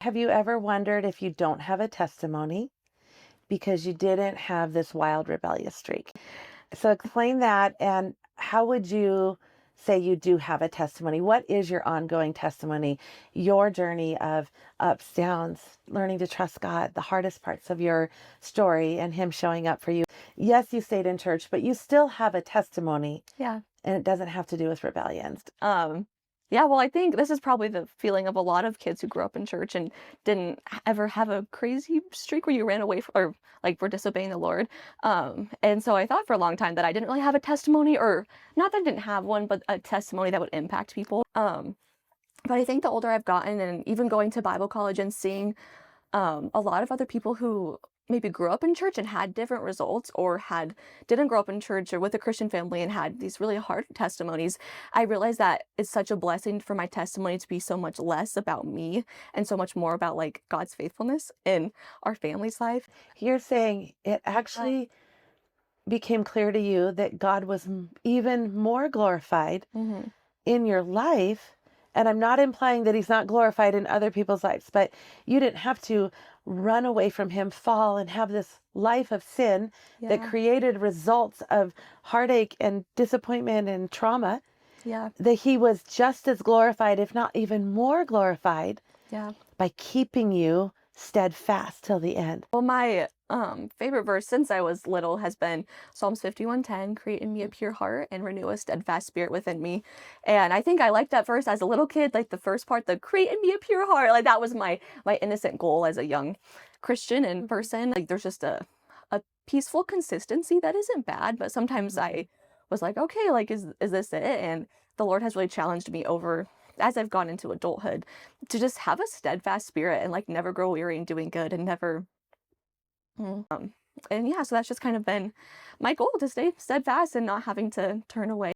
Have you ever wondered if you don't have a testimony because you didn't have this wild rebellious streak? So explain that, and how would you say you do have a testimony? What is your ongoing testimony, your journey of ups, downs, learning to trust God, the hardest parts of your story and Him showing up for you? Yes, you stayed in church, but you still have a testimony, Yeah. and it doesn't have to do with rebellion. Um, yeah, well, I think this is probably the feeling of a lot of kids who grew up in church and didn't ever have a crazy streak where you ran away or like were disobeying the Lord. And so I thought for a long time that I didn't really have a testimony, or not that I didn't have one, but a testimony that would impact people. But I think the older I've gotten, and even going to Bible college and seeing a lot of other people who maybe grew up in church and had different results, or didn't grow up in church or with a Christian family and had these really hard testimonies, I realized that it's such a blessing for my testimony to be so much less about me and so much more about like God's faithfulness in our family's life. You're saying it actually became clear to you that God was even more glorified Mm-hmm. in your life. And I'm not implying that He's not glorified in other people's lives, but you didn't have to run away from Him, fall, and have this life of sin that Yeah. created results of heartache and disappointment and trauma. Yeah. That He was just as glorified, if not even more glorified, Yeah. by keeping you steadfast till the end. Well, my favorite verse since I was little has been Psalms 51:10, create in me a pure heart and renew a steadfast spirit within me. And I think I liked that verse as a little kid, like the first part, the create in me a pure heart. Like that was my innocent goal as a young Christian and person. Like there's just a peaceful consistency that isn't bad, but sometimes I was like, okay, like is this it? And the Lord has really challenged me over as I've gone into adulthood to just have a steadfast spirit and like never grow weary in doing good and never and yeah, so that's just kind of been my goal, to stay steadfast and not having to turn away.